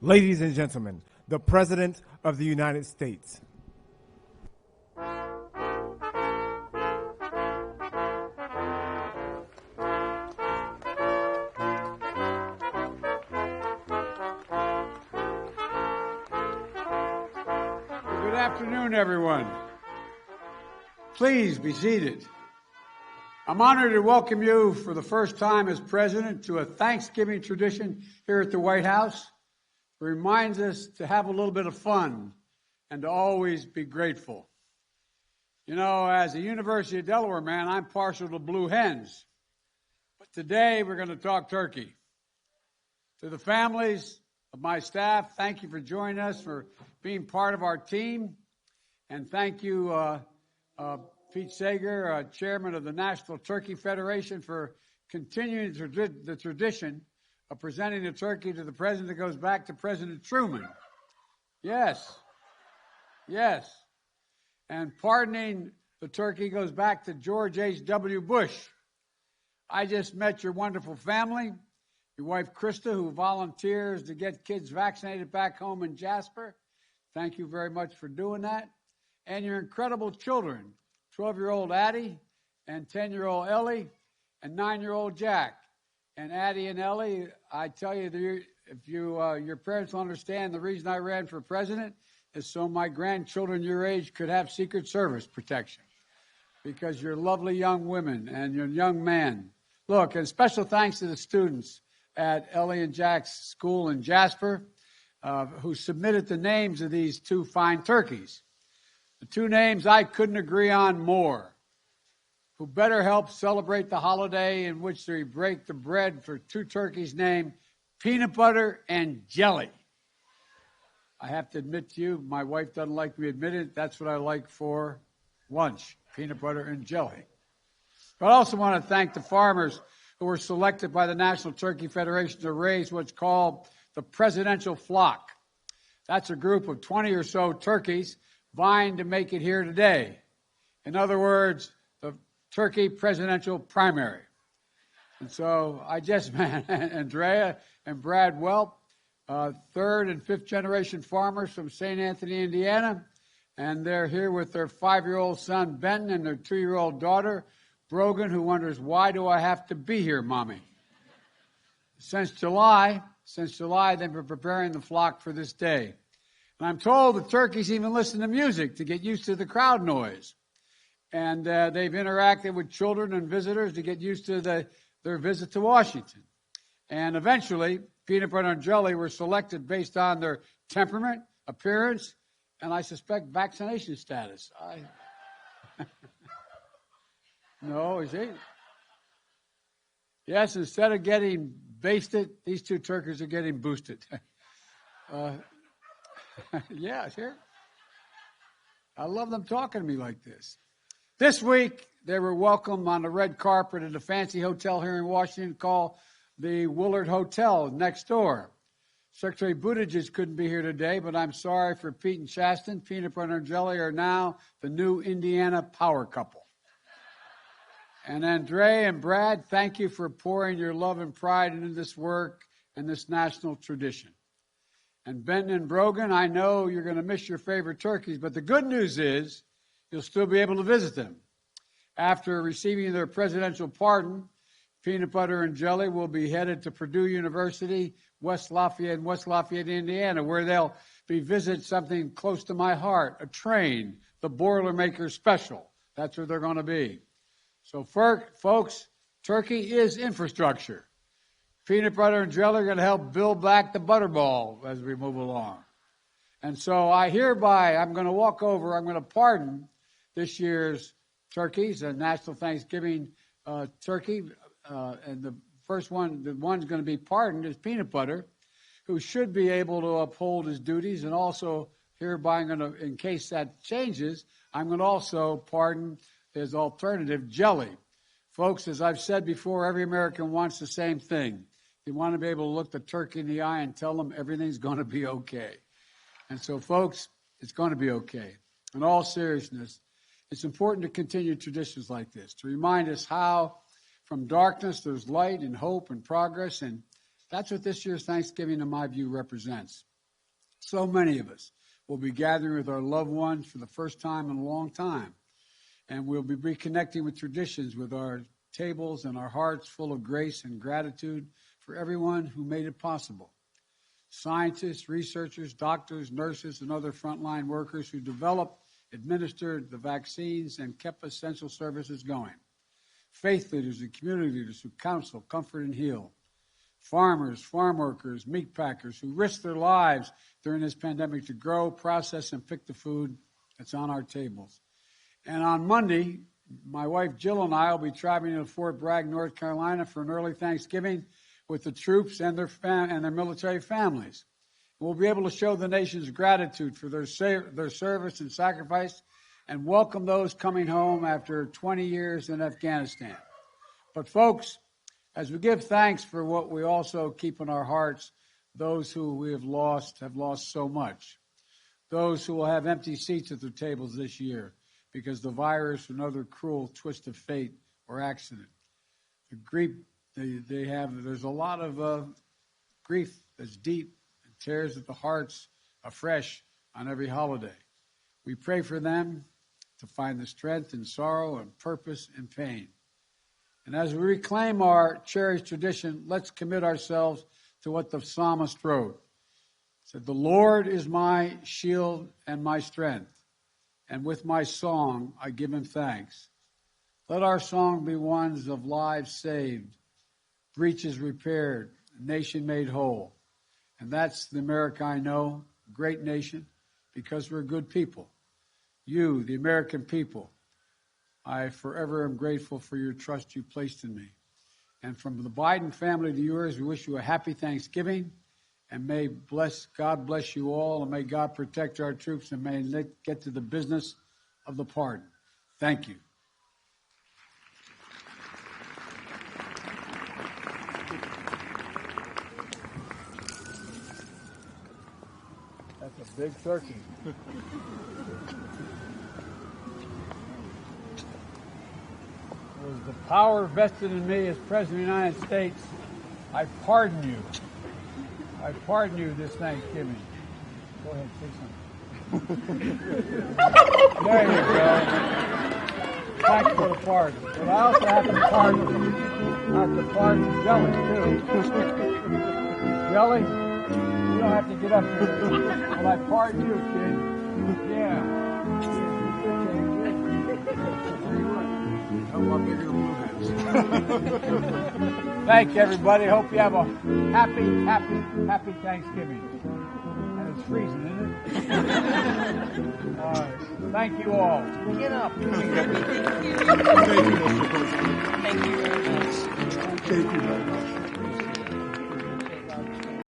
Ladies and gentlemen, the President of the United States. Good afternoon, everyone. Please be seated. I'm honored to welcome you for the first time as president to a Thanksgiving tradition here at the White House. It reminds us to have a little bit of fun and to always be grateful. You know, as a University of Delaware man, I'm partial to blue hens. But today we're going to talk turkey. To the families of my staff, thank you for joining us, for being part of our team. And thank you, Pete Sager, chairman of the National Turkey Federation, for continuing the tradition of presenting the turkey to the president that goes back to President Truman. Yes. Yes. And pardoning the turkey goes back to George H.W. Bush. I just met your wonderful family, your wife Krista, who volunteers to get kids vaccinated back home in Jasper. Thank you very much for doing that. And your incredible children, 12-year-old Addie and 10-year-old Ellie and 9-year-old Jack. And Addie and Ellie, I tell you, if your parents will understand, the reason I ran for president is so my grandchildren your age could have Secret Service protection, because you're lovely young women and you're young men. Look, and special thanks to the students at Ellie and Jack's school in Jasper who submitted the names of these two fine turkeys. The two names I couldn't agree on more. Who better help celebrate the holiday in which we break the bread for two turkeys named Peanut Butter and Jelly. I have to admit to you, my wife doesn't like me admitting it. That's what I like for lunch, peanut butter and jelly. But I also want to thank the farmers who were selected by the National Turkey Federation to raise what's called the presidential flock. That's a group of 20 or so turkeys vying to make it here today. In other words, the turkey presidential primary. And so I just met Andrea and Brad Welp, third and fifth generation farmers from St. Anthony, Indiana. And they're here with their 5-year-old son, Benton, and their 2-year-old daughter, Brogan, who wonders, why do I have to be here, Mommy? Since July, they've been preparing the flock for this day. And I'm told the turkeys even listen to music to get used to the crowd noise. And they've interacted with children and visitors to get used to their visit to Washington. And eventually, Peanut Butter and Jelly were selected based on their temperament, appearance, and I suspect vaccination status. No, is it? Yes, instead of getting basted, these two turkeys are getting boosted. Yeah, sure. I love them talking to me like this. This week, they were welcomed on the red carpet at a fancy hotel here in Washington called the Willard Hotel next door. Secretary Buttigieg couldn't be here today, but I'm sorry for Pete and Chasten. Peanut Butter and Jelly are now the new Indiana power couple. And Andrea and Brad, thank you for pouring your love and pride into this work and this national tradition. And Benton and Brogan, I know you're going to miss your favorite turkeys, but the good news is you'll still be able to visit them. After receiving their presidential pardon, Peanut Butter and Jelly will be headed to Purdue University, West Lafayette, Indiana, where they'll be visiting something close to my heart, a train, the Boilermaker Special. That's where they're going to be. So, folks, turkey is infrastructure. Peanut Butter and Jelly are going to help build back the Butterball as we move along. And so I'm going to walk over, I'm going to pardon this year's turkeys, a National Thanksgiving turkey. And the first one, the one's going to be pardoned is Peanut Butter, who should be able to uphold his duties. And also hereby, in case that changes, I'm going to also pardon his alternative, Jelly. Folks, as I've said before, every American wants the same thing. You want to be able to look the turkey in the eye and tell them everything's going to be okay. And so, folks, it's going to be okay. In all seriousness, it's important to continue traditions like this, to remind us how from darkness there's light and hope and progress, and that's what this year's Thanksgiving, in my view, represents. So many of us will be gathering with our loved ones for the first time in a long time. And we'll be reconnecting with traditions with our tables and our hearts full of grace and gratitude for everyone who made it possible. Scientists, researchers, doctors, nurses, and other frontline workers who developed, administered the vaccines, and kept essential services going. Faith leaders and community leaders who counsel, comfort, and heal. Farmers, farm workers, meat packers who risked their lives during this pandemic to grow, process, and pick the food that's on our tables. And on Monday, my wife Jill and I will be traveling to Fort Bragg, North Carolina for an early Thanksgiving with the troops and their military families. We'll be able to show the nation's gratitude for their service and sacrifice and welcome those coming home after 20 years in Afghanistan. But folks, as we give thanks for what we also keep in our hearts, those who we have lost so much. Those who will have empty seats at their tables this year because the virus or another cruel twist of fate or accident. The grief there's a lot of grief that's deep and tears at the hearts afresh on every holiday. We pray for them to find the strength in sorrow and purpose in pain. And as we reclaim our cherished tradition, let's commit ourselves to what the psalmist wrote. He said, "The Lord is my shield and my strength, and with my song I give him thanks." Let our song be ones of lives saved, breaches repaired, a nation made whole. And that's the America I know, a great nation, because we're good people. You, the American people, I forever am grateful for your trust you placed in me. And from the Biden family to yours, we wish you a happy Thanksgiving. And may God bless you all, and may God protect our troops, and may let's get to the business of the pardon. Thank you. That's a big turkey. With the power vested in me as President of the United States, I pardon you. I pardon you this Thanksgiving. Go ahead, say something. There you go. Thanks for the pardon. But I also have to pardon Jelly, too. Jelly, you don't have to get up here. Well, I pardon you, kid. Yeah. Thank you, everybody. Hope you have a happy Thanksgiving. And it's freezing, isn't it? All right. Thank you all. Get up. Thank you very much. Thank you very much. Thank you very much.